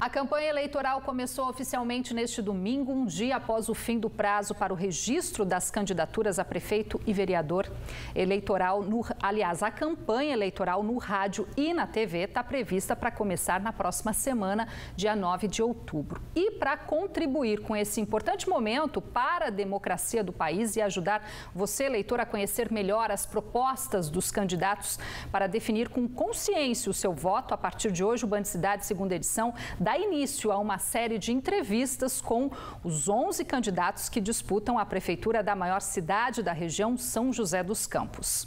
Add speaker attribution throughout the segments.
Speaker 1: A campanha eleitoral começou oficialmente neste domingo, um dia após o fim do prazo para o registro das candidaturas a prefeito e vereador eleitoral. A campanha eleitoral no rádio e na TV está prevista para começar na próxima semana, dia 9 de outubro. E para contribuir com esse importante momento para a democracia do país e ajudar você, eleitor, a conhecer melhor as propostas dos candidatos para definir com consciência o seu voto, a partir de hoje, o Band Cidade, segunda edição, dá início a uma série de entrevistas com os 11 candidatos que disputam a prefeitura da maior cidade da região, São José dos Campos.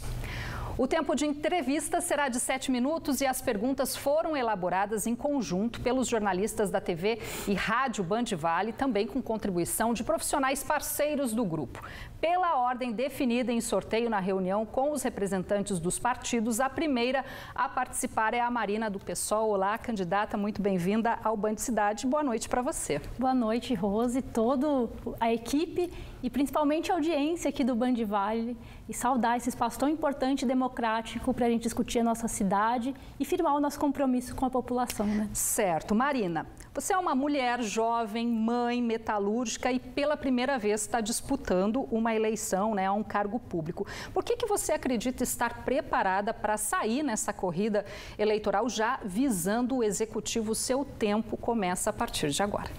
Speaker 1: O tempo de entrevista será de 7 minutos e as perguntas foram elaboradas em conjunto pelos jornalistas da TV e Rádio Band Vale, também com contribuição de profissionais parceiros do grupo. Pela ordem definida em sorteio na reunião com os representantes dos partidos, a primeira a participar é a Marina do PSOL. Olá, candidata, muito bem-vinda ao Band Cidade. Boa noite para você.
Speaker 2: Boa noite, Rose, toda a equipe e principalmente a audiência aqui do Band Vale, e saudar esse espaço tão importante e democrático para a gente discutir a nossa cidade e firmar o nosso compromisso com a população, né?
Speaker 1: Certo. Marina, você é uma mulher jovem, mãe, metalúrgica e pela primeira vez está disputando uma eleição, né, a um cargo público. Por que você acredita estar preparada para sair nessa corrida eleitoral já visando o executivo? Seu tempo começa a partir de agora.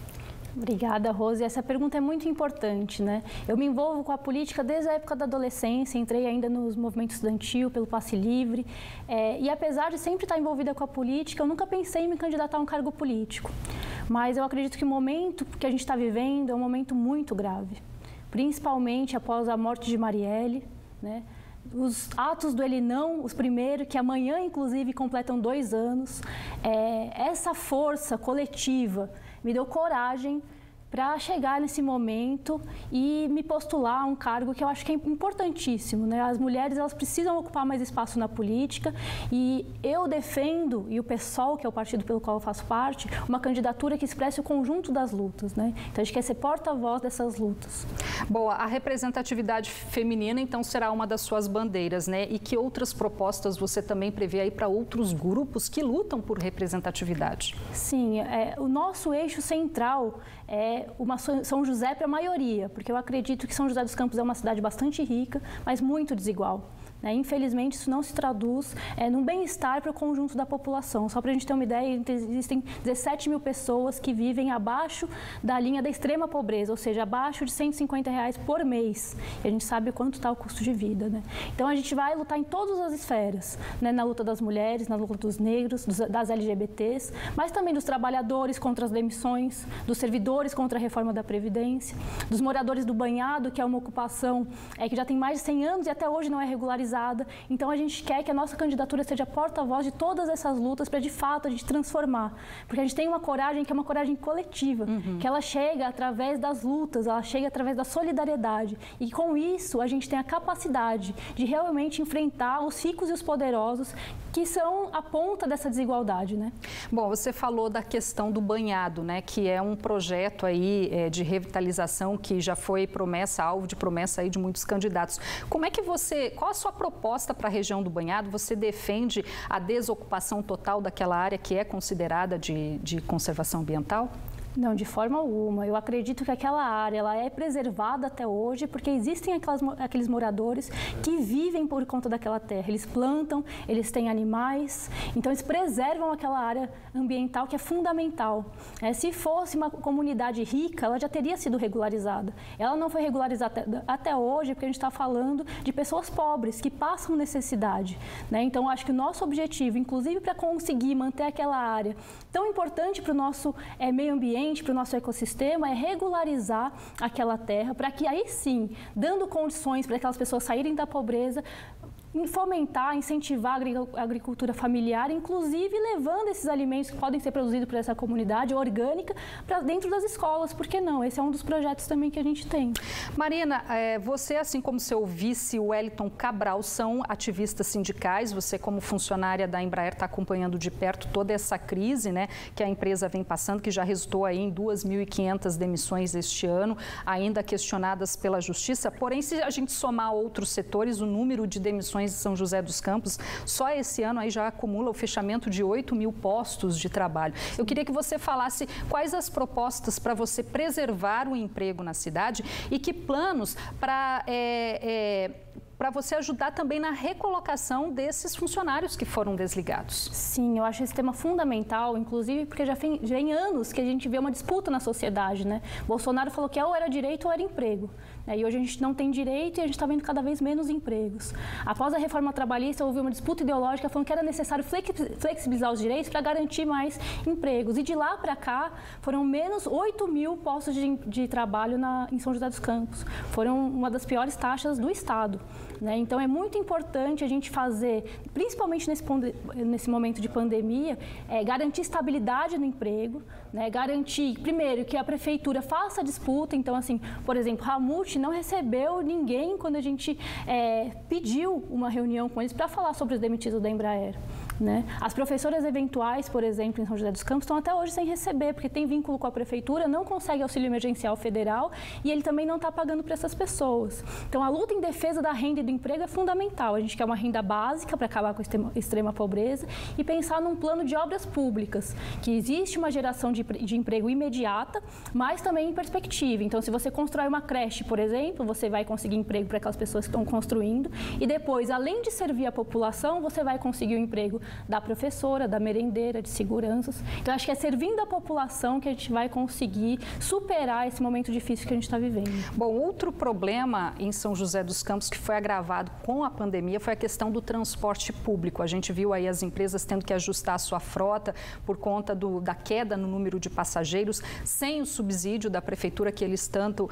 Speaker 2: Obrigada, Rose. Essa pergunta é muito importante, né? Eu me envolvo com a política desde a época da adolescência, entrei ainda nos movimentos estudantil, pelo Passe Livre, e apesar de sempre estar envolvida com a política, eu nunca pensei em me candidatar a um cargo político. Mas eu acredito que o momento que a gente está vivendo é um momento muito grave, principalmente após a morte de Marielle, né? Os atos do Ele Não, os primeiros, que amanhã, inclusive, completam 2 anos, essa força coletiva me deu coragem para chegar nesse momento e me postular a um cargo que eu acho que é importantíssimo, né? As mulheres, elas precisam ocupar mais espaço na política e eu defendo, e o PSOL, que é o partido pelo qual eu faço parte, uma candidatura que expresse o conjunto das lutas, né? Então a gente quer ser porta-voz dessas lutas.
Speaker 1: Boa, a representatividade feminina então será uma das suas bandeiras, né? E que outras propostas você também prevê aí para outros grupos que lutam por representatividade? Sim,
Speaker 2: o nosso eixo central é uma São José para a maioria, porque eu acredito que São José dos Campos é uma cidade bastante rica, mas muito desigual. Infelizmente, isso não se traduz num bem-estar para o conjunto da população. Só para a gente ter uma ideia, existem 17 mil pessoas que vivem abaixo da linha da extrema pobreza, ou seja, abaixo de R$150 por mês. E a gente sabe quanto está o custo de vida, né? Então, a gente vai lutar em todas as esferas, né? Na luta das mulheres, na luta dos negros, das LGBTs, mas também dos trabalhadores contra as demissões, dos servidores contra a reforma da Previdência, dos moradores do banhado, que é uma ocupação que já tem mais de 100 anos e até hoje não é regularizada. Então, a gente quer que a nossa candidatura seja porta-voz de todas essas lutas para, de fato, a gente transformar. Porque a gente tem uma coragem que é uma coragem coletiva, que ela chega através das lutas, ela chega através da solidariedade. E, com isso, a gente tem a capacidade de realmente enfrentar os ricos e os poderosos que são a ponta dessa desigualdade, né?
Speaker 1: Bom, você falou da questão do banhado, né? Que é um projeto aí de revitalização que já foi promessa, alvo de promessa aí de muitos candidatos. Como é que qual a sua proposta para a região do banhado? Você defende a desocupação total daquela área que é considerada de conservação ambiental?
Speaker 2: Não, de forma alguma. Eu acredito que aquela área ela é preservada até hoje porque existem aqueles moradores que vivem por conta daquela terra. Eles plantam, eles têm animais, então eles preservam aquela área ambiental que é fundamental. Se fosse uma comunidade rica, ela já teria sido regularizada. Ela não foi regularizada até hoje porque a gente está falando de pessoas pobres que passam necessidade, né? Então, acho que o nosso objetivo, inclusive para conseguir manter aquela área tão importante para o nosso meio ambiente, para o nosso ecossistema, é regularizar aquela terra para que aí sim, dando condições para aquelas pessoas saírem da pobreza, fomentar, incentivar a agricultura familiar, inclusive levando esses alimentos que podem ser produzidos por essa comunidade orgânica para dentro das escolas. Por que não? Esse é um dos projetos também que a gente tem.
Speaker 1: Marina, você, assim como seu vice, Wellington Cabral, são ativistas sindicais. Você, como funcionária da Embraer, está acompanhando de perto toda essa crise, né, que a empresa vem passando, que já resultou aí em 2.500 demissões este ano, ainda questionadas pela Justiça. Porém, se a gente somar outros setores, o número de demissões Corporações de São José dos Campos, só esse ano aí já acumula o fechamento de 8.000 postos de trabalho. Eu queria que você falasse quais as propostas para você preservar o emprego na cidade e que planos para você ajudar também na recolocação desses funcionários que foram desligados.
Speaker 2: Sim, eu acho esse tema fundamental, inclusive porque já vem anos que a gente vê uma disputa na sociedade, né? Bolsonaro falou que ou era direito ou era emprego. E hoje a gente não tem direito e a gente está vendo cada vez menos empregos. Após a reforma trabalhista, houve uma disputa ideológica falando que era necessário flexibilizar os direitos para garantir mais empregos. E de lá para cá, foram menos 8.000 postos de trabalho em São José dos Campos. Foram uma das piores taxas do Estado. Então, é muito importante a gente fazer, principalmente nesse momento de pandemia, garantir estabilidade no emprego, garantir, primeiro, que a prefeitura faça a disputa. Então, assim, por exemplo, Ramute não recebeu ninguém quando a gente pediu uma reunião com eles para falar sobre os demitidos da Embraer. As professoras eventuais, por exemplo, em São José dos Campos, estão até hoje sem receber, porque tem vínculo com a prefeitura, não consegue auxílio emergencial federal e ele também não está pagando para essas pessoas. Então, a luta em defesa da renda e do emprego é fundamental. A gente quer uma renda básica para acabar com a extrema pobreza e pensar num plano de obras públicas, que existe uma geração de emprego imediata, mas também em perspectiva. Então, se você constrói uma creche, por exemplo, você vai conseguir emprego para aquelas pessoas que estão construindo e depois, além de servir a população, você vai conseguir o emprego da professora, da merendeira, de seguranças. Então, acho que é servindo a população que a gente vai conseguir superar esse momento difícil que a gente está vivendo.
Speaker 1: Bom, outro problema em São José dos Campos que foi agravado com a pandemia foi a questão do transporte público. A gente viu aí as empresas tendo que ajustar a sua frota por conta da queda no número de passageiros, sem o subsídio da prefeitura que eles tanto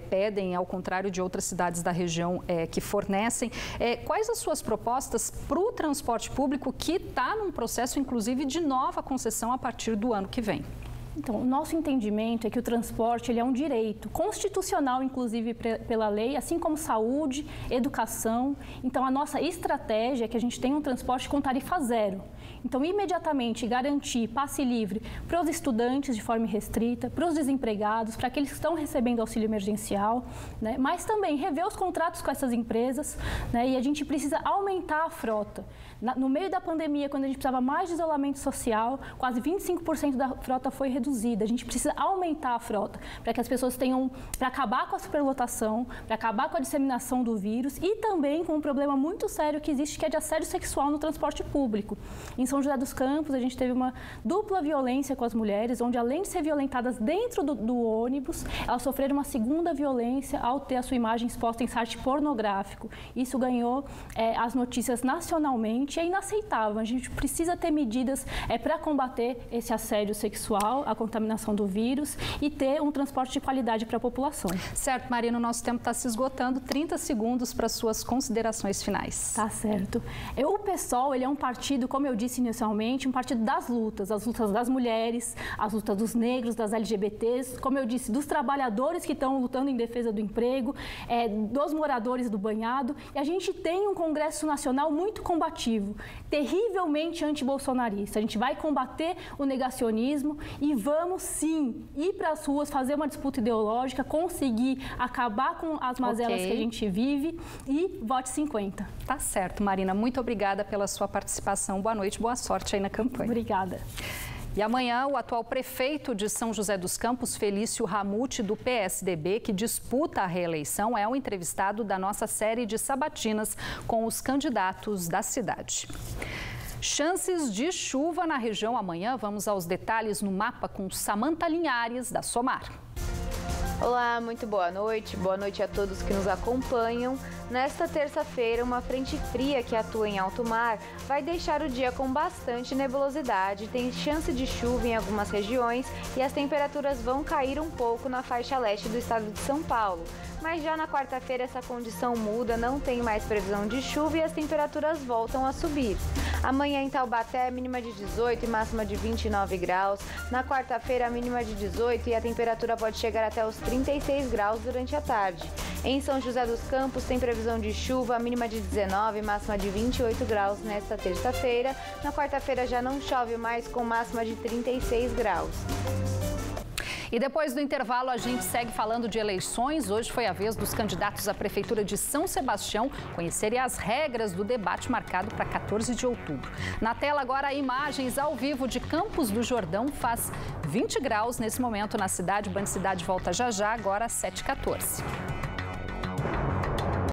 Speaker 1: pedem, ao contrário de outras cidades da região que fornecem. Quais as suas propostas para o transporte público que está num processo, inclusive, de nova concessão a partir do ano que vem?
Speaker 2: Então, o nosso entendimento é que o transporte ele é um direito constitucional, inclusive pela lei, assim como saúde, educação. Então, a nossa estratégia é que a gente tenha um transporte com tarifa zero. Então, imediatamente garantir passe livre para os estudantes de forma restrita, para os desempregados, para aqueles que estão recebendo auxílio emergencial, mas também rever os contratos com essas empresas, e a gente precisa aumentar a frota. No meio da pandemia, quando a gente precisava mais de isolamento social, quase 25% da frota foi reduzida. A gente precisa aumentar a frota para que as pessoas tenham, para acabar com a superlotação, para acabar com a disseminação do vírus e também com um problema muito sério que existe, que é de assédio sexual no transporte público. Em São José dos Campos, a gente teve uma dupla violência com as mulheres, onde além de ser violentadas dentro do ônibus, elas sofreram uma segunda violência ao ter a sua imagem exposta em site pornográfico. Isso ganhou as notícias nacionalmente. É inaceitável. A gente precisa ter medidas para combater esse assédio sexual, a contaminação do vírus e ter um transporte de qualidade para a população.
Speaker 1: Certo, Marina, o nosso tempo está se esgotando. 30 segundos para suas considerações finais.
Speaker 2: Tá certo. O PSOL, ele é um partido, como eu disse inicialmente, um partido das lutas, as lutas das mulheres, as lutas dos negros, das LGBTs, como eu disse, dos trabalhadores que estão lutando em defesa do emprego, dos moradores do banhado. E a gente tem um Congresso Nacional muito combativo, terrivelmente antibolsonarista. A gente vai combater o negacionismo e vamos, sim, ir para as ruas, fazer uma disputa ideológica, conseguir acabar com as mazelas que a gente vive e vote 50.
Speaker 1: Tá certo, Marina. Muito obrigada pela sua participação. Boa noite, boa sorte aí na campanha.
Speaker 2: Obrigada.
Speaker 1: E amanhã, o atual prefeito de São José dos Campos, Felício Ramute, do PSDB, que disputa a reeleição, é o entrevistado da nossa série de sabatinas com os candidatos da cidade. Chances de chuva na região amanhã. Vamos aos detalhes no mapa com Samanta Linhares, da Somar.
Speaker 3: Olá, muito boa noite. Boa noite a todos que nos acompanham. Nesta terça-feira, uma frente fria que atua em alto mar vai deixar o dia com bastante nebulosidade, tem chance de chuva em algumas regiões e as temperaturas vão cair um pouco na faixa leste do estado de São Paulo. Mas já na quarta-feira essa condição muda, não tem mais previsão de chuva e as temperaturas voltam a subir. Amanhã em Taubaté, mínima de 18 e máxima de 29 graus. Na quarta-feira, a mínima de 18 e a temperatura pode chegar até os 36 graus durante a tarde. Em São José dos Campos, tem previsão de chuva, mínima de 19 e máxima de 28 graus nesta terça-feira. Na quarta-feira já não chove mais, com máxima de 36 graus.
Speaker 1: E depois do intervalo, a gente segue falando de eleições. Hoje foi a vez dos candidatos à Prefeitura de São Sebastião conhecerem as regras do debate marcado para 14 de outubro. Na tela agora, imagens ao vivo de Campos do Jordão. Faz 20 graus nesse momento na cidade. Band Cidade volta já já, agora às 7h14.